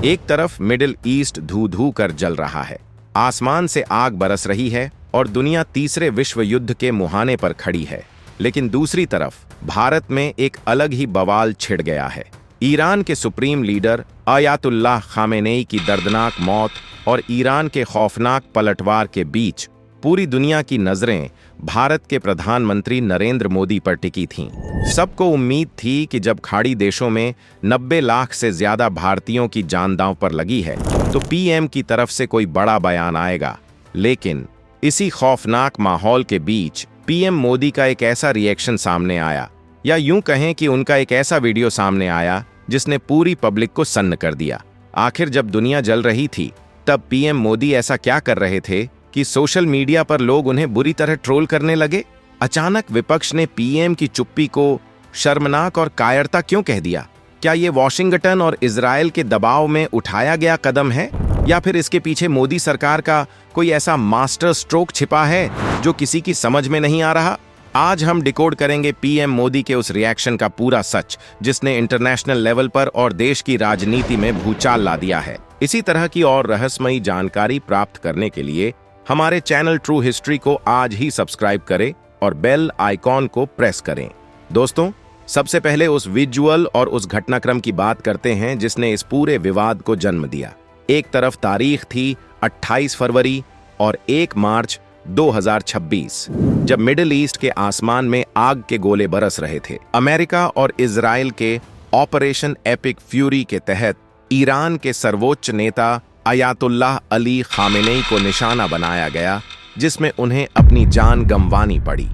एक तरफ middle east धू धू कर जल रहा है, आसमान से आग बरस रही है और दुनिया तीसरे विश्व युद्ध के मुहाने पर खड़ी है। लेकिन दूसरी तरफ भारत में एक अलग ही बवाल छिड़ गया है। ईरान के सुप्रीम लीडर अयातुल्लाह खामेनेई की दर्दनाक मौत और ईरान के खौफनाक पलटवार के बीच पूरी दुनिया की नजरें भारत के प्रधानमंत्री नरेंद्र मोदी पर टिकी थीं। सबको उम्मीद थी कि जब खाड़ी देशों में 90 लाख से ज्यादा भारतीयों की जान दांव पर लगी है तो पीएम की तरफ से कोई बड़ा बयान आएगा। लेकिन इसी खौफनाक माहौल के बीच पीएम मोदी का एक ऐसा रिएक्शन सामने आया, या यूं कहें कि उनका एक ऐसा वीडियो सामने आया जिसने पूरी पब्लिक को सन्न कर दिया। आखिर जब दुनिया जल रही थी तब पीएम मोदी ऐसा क्या कर रहे थे कि सोशल मीडिया पर लोग उन्हें बुरी तरह ट्रोल करने लगे? अचानक विपक्ष ने पीएम की चुप्पी को शर्मनाक और कायरता क्यों कह दिया? क्या ये वॉशिंगटन और इजराइल के दबाव में उठाया गया कदम है, या फिर इसके पीछे मोदी सरकार का कोई ऐसा मास्टर स्ट्रोक छिपा है जो किसी की समझ में नहीं आ रहा? आज हम डिकोड करेंगे पीएम मोदी के उस रिएक्शन का पूरा सच, जिसने इंटरनेशनल लेवल पर और देश की राजनीति में भूचाल ला दिया है। इसी तरह की और रहस्यमयी जानकारी प्राप्त करने के लिए हमारे चैनल ट्रू हिस्ट्री को आज ही सब्सक्राइब करें और बेल आइकॉन को प्रेस करें। दोस्तों, सबसे पहले उस विजुअल और उस घटनाक्रम की बात करते हैं जिसने इस पूरे विवाद को जन्म दिया। एक तरफ तारीख थी 28 फरवरी और 1 मार्च 2026, जब मिडिल ईस्ट के आसमान में आग के गोले बरस रहे थे। अमेरिका और इजराइल के ऑपरेशन एपिक फ्यूरी के तहत ईरान के सर्वोच्च नेता अयातुल्लाह अली खामेनेई को निशाना बनाया गया, जिसमें उन्हें अपनी जान गंवानी पड़ी।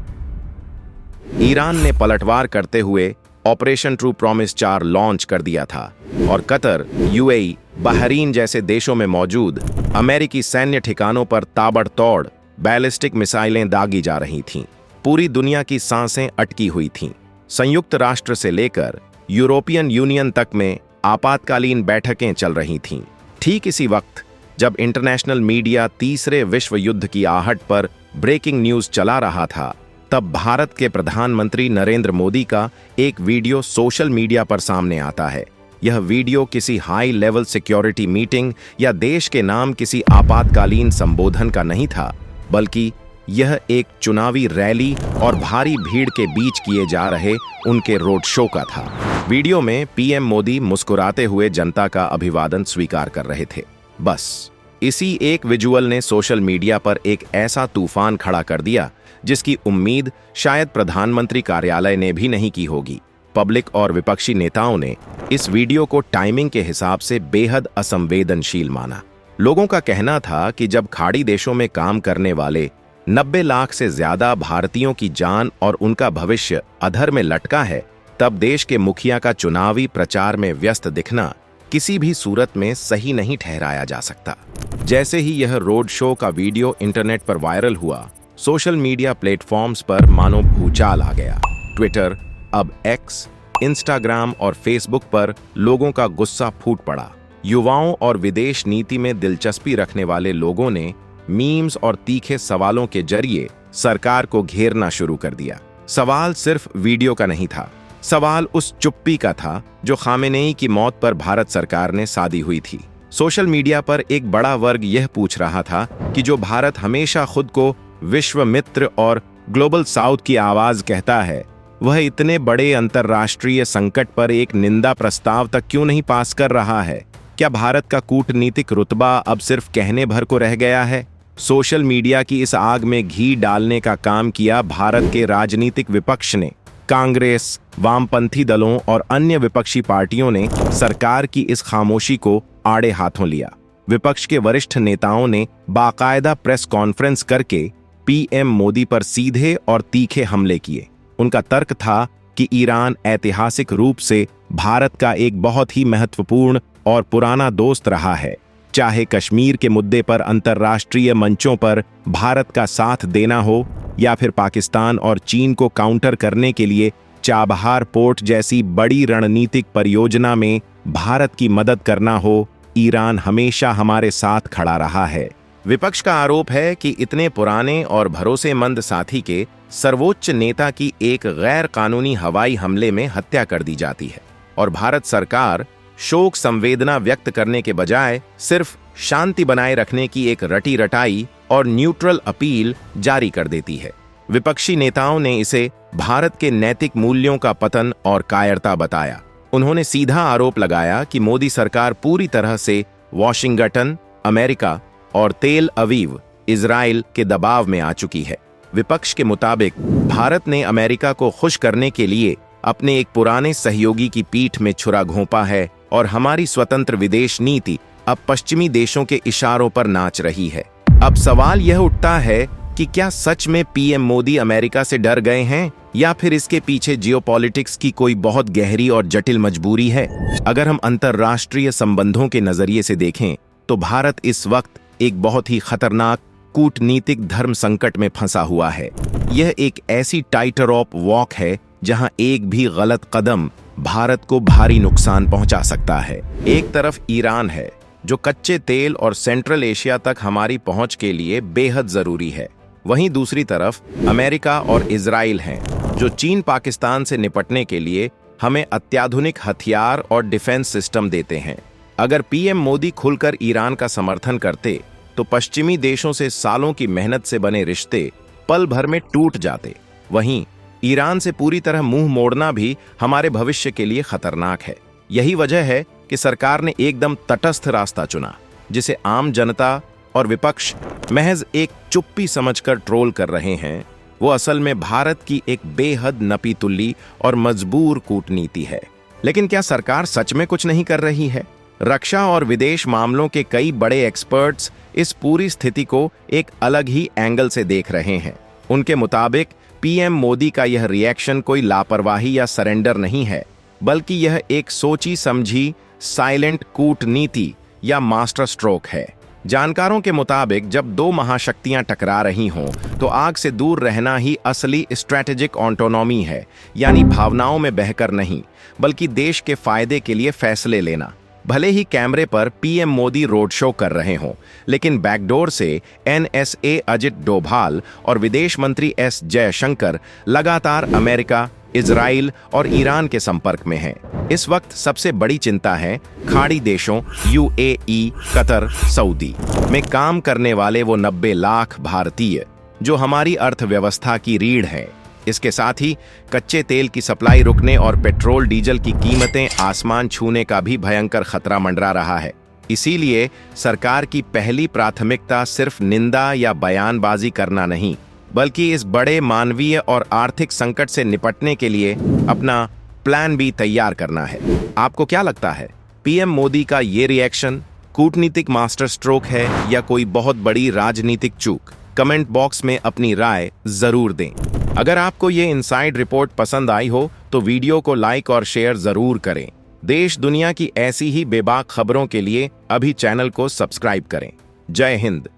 ईरान ने पलटवार करते हुए ऑपरेशन ट्रू प्रॉमिस 4 लॉन्च कर दिया था और कतर, यूएई, बहरीन जैसे देशों में मौजूद अमेरिकी सैन्य ठिकानों पर ताबड़तोड़ बैलिस्टिक मिसाइलें दागी जा रही थीं। पूरी दुनिया की सांसें अटकी हुई थीं। संयुक्त राष्ट्र से लेकर यूरोपियन यूनियन तक में आपातकालीन बैठकें चल रही थीं। ठीक इसी वक्त जब इंटरनेशनल मीडिया तीसरे विश्व युद्ध की आहट पर ब्रेकिंग न्यूज चला रहा था, तब भारत के प्रधानमंत्री नरेंद्र मोदी का एक वीडियो सोशल मीडिया पर सामने आता है। यह वीडियो किसी हाई लेवल सिक्योरिटी मीटिंग या देश के नाम किसी आपातकालीन संबोधन का नहीं था, बल्कि यह एक चुनावी रैली और भारी भीड़ के बीच किए जा रहे उनके रोड शो का था। वीडियो में पीएम मोदी मुस्कुराते हुए जनता का अभिवादन स्वीकार कर रहे थे। बस इसी एक विजुअल ने सोशल मीडिया पर एक ऐसा तूफान खड़ा कर दिया जिसकी उम्मीद शायद प्रधानमंत्री कार्यालय ने भी नहीं की होगी। पब्लिक और विपक्षी नेताओं ने इस वीडियो को टाइमिंग के हिसाब से बेहद असंवेदनशील माना। लोगों का कहना था कि जब खाड़ी देशों में काम करने वाले 90 लाख से ज्यादा भारतीयों की जान और उनका भविष्य अधर में लटका है, तब देश के मुखिया का चुनावी प्रचार में व्यस्त दिखना किसी भी सूरत में सही नहीं ठहराया जा सकता। जैसे ही यह रोड शो का वीडियो इंटरनेट पर वायरल हुआ, सोशल मीडिया प्लेटफॉर्म्स पर मानो भूचाल आ गया। ट्विटर, अब एक्स, इंस्टाग्राम और फेसबुक पर लोगों का गुस्सा फूट पड़ा। युवाओं और विदेश नीति में दिलचस्पी रखने वाले लोगों ने मीम्स और तीखे सवालों के जरिए सरकार को घेरना शुरू कर दिया। सवाल सिर्फ वीडियो का नहीं था, सवाल उस चुप्पी का था जो खामेनेई की मौत पर भारत सरकार ने साधी हुई थी। सोशल मीडिया पर एक बड़ा वर्ग यह पूछ रहा था कि जो भारत हमेशा खुद को विश्व मित्र और ग्लोबल साउथ की आवाज कहता है, वह इतने बड़े अंतर्राष्ट्रीय संकट पर एक निंदा प्रस्ताव तक क्यों नहीं पास कर रहा है? क्या भारत का कूटनीतिक रुतबा अब सिर्फ कहने भर को रह गया है? सोशल मीडिया की इस आग में घी डालने का काम किया भारत के राजनीतिक विपक्ष ने। कांग्रेस, वामपंथी दलों और अन्य विपक्षी पार्टियों ने सरकार की इस खामोशी को आड़े हाथों लिया। विपक्ष के वरिष्ठ नेताओं ने बाकायदा प्रेस कॉन्फ्रेंस करके पीएम मोदी पर सीधे और तीखे हमले किए। उनका तर्क था कि ईरान ऐतिहासिक रूप से भारत का एक बहुत ही महत्वपूर्ण और पुराना दोस्त रहा है। चाहे कश्मीर के मुद्दे पर अंतर्राष्ट्रीय मंचों पर भारत का साथ देना हो या फिर पाकिस्तान और चीन को काउंटर करने के लिए चाबहार पोर्ट जैसी बड़ी रणनीतिक परियोजना में भारत की मदद करना हो, ईरान हमेशा हमारे साथ खड़ा रहा है। विपक्ष का आरोप है कि इतने पुराने और भरोसेमंद साथी के सर्वोच्च नेता की एक गैर कानूनी हवाई हमले में हत्या कर दी जाती है और भारत सरकार शोक संवेदना व्यक्त करने के बजाय सिर्फ शांति बनाए रखने की एक रटी रटाई और न्यूट्रल अपील जारी कर देती है। विपक्षी नेताओं ने इसे भारत के नैतिक मूल्यों का पतन और कायरता बताया। उन्होंने सीधा आरोप लगाया कि मोदी सरकार पूरी तरह से वॉशिंगटन, अमेरिका और तेल अवीव, इजराइल के दबाव में आ चुकी है। विपक्ष के मुताबिक भारत ने अमेरिका को खुश करने के लिए अपने एक पुराने सहयोगी की पीठ में छुरा घोंपा है और हमारी स्वतंत्र विदेश नीति अब पश्चिमी देशों के इशारों पर नाच रही है। अब सवाल यह उठता है कि क्या सच में पीएम मोदी अमेरिका से डर गए हैं या फिर इसके पीछे जियोपॉलिटिक्स की कोई बहुत गहरी और जटिल मजबूरी है। अगर हम अंतर्राष्ट्रीय संबंधों के नजरिए से देखें तो भारत इस वक्त एक बहुत ही खतरनाक कूटनीतिक धर्म संकट में फंसा हुआ है। यह एक ऐसी टाइटर ऑफ वॉक है जहां एक भी गलत कदम भारत को भारी नुकसान पहुंचा सकता है। एक तरफ ईरान है जो कच्चे तेल और सेंट्रल एशिया तक हमारी पहुंच के लिए बेहद जरूरी है। वहीं दूसरी तरफ अमेरिका और इजराइल हैं जो चीन पाकिस्तान से निपटने के लिए हमें अत्याधुनिक हथियार और डिफेंस सिस्टम देते हैं। अगर पीएम मोदी खुलकर ईरान का समर्थन करते तो पश्चिमी देशों से सालों की मेहनत से बने रिश्ते पल भर में टूट जाते। वहीं ईरान से पूरी तरह मुंह मोड़ना भी हमारे भविष्य के लिए खतरनाक है। यही वजह है कि सरकार ने एकदम तटस्थ रास्ता चुना, जिसे आम जनता और विपक्ष महज एक चुप्पी समझकर ट्रोल कर रहे हैं। वो असल में भारत की एक बेहद नपीतुल्ली और मजबूर कूटनीति है। लेकिन क्या सरकार सच में कुछ नहीं कर रही है? रक्षा और विदेश मामलों के कई बड़े एक्सपर्ट्स इस पूरी स्थिति को एक अलग ही एंगल से देख रहे हैं। उनके मुताबिक पीएम मोदी का यह रिएक्शन कोई लापरवाही या सरेंडर नहीं है, बल्कि यह एक सोची समझी साइलेंट कूटनीति या मास्टर स्ट्रोक है। जानकारों के मुताबिक जब दो महाशक्तियां टकरा रही हों तो आग से दूर रहना ही असली स्ट्रैटेजिक ऑटोनॉमी है, यानी भावनाओं में बहकर नहीं बल्कि देश के फायदे के लिए फैसले लेना। भले ही कैमरे पर पीएम मोदी रोड शो कर रहे हों, लेकिन बैकडोर से एनएसए अजित डोभाल और विदेश मंत्री एस जयशंकर लगातार अमेरिका, इजराइल और ईरान के संपर्क में हैं। इस वक्त सबसे बड़ी चिंता है खाड़ी देशों यूएई, कतर, सऊदी में काम करने वाले वो 90 लाख भारतीय जो हमारी अर्थव्यवस्था की रीढ़ हैं। इसके साथ ही कच्चे तेल की सप्लाई रुकने और पेट्रोल डीजल की कीमतें आसमान छूने का भी भयंकर खतरा मंडरा रहा है। इसीलिए सरकार की पहली प्राथमिकता सिर्फ निंदा या बयानबाजी करना नहीं, बल्कि इस बड़े मानवीय और आर्थिक संकट से निपटने के लिए अपना प्लान भी तैयार करना है। आपको क्या लगता है, पीएम मोदी का ये रिएक्शन कूटनीतिक मास्टर स्ट्रोक है या कोई बहुत बड़ी राजनीतिक चूक? कमेंट बॉक्स में अपनी राय जरूर दें। अगर आपको ये इनसाइड रिपोर्ट पसंद आई हो तो वीडियो को लाइक और शेयर जरूर करें। देश दुनिया की ऐसी ही बेबाक खबरों के लिए अभी चैनल को सब्सक्राइब करें। जय हिंद।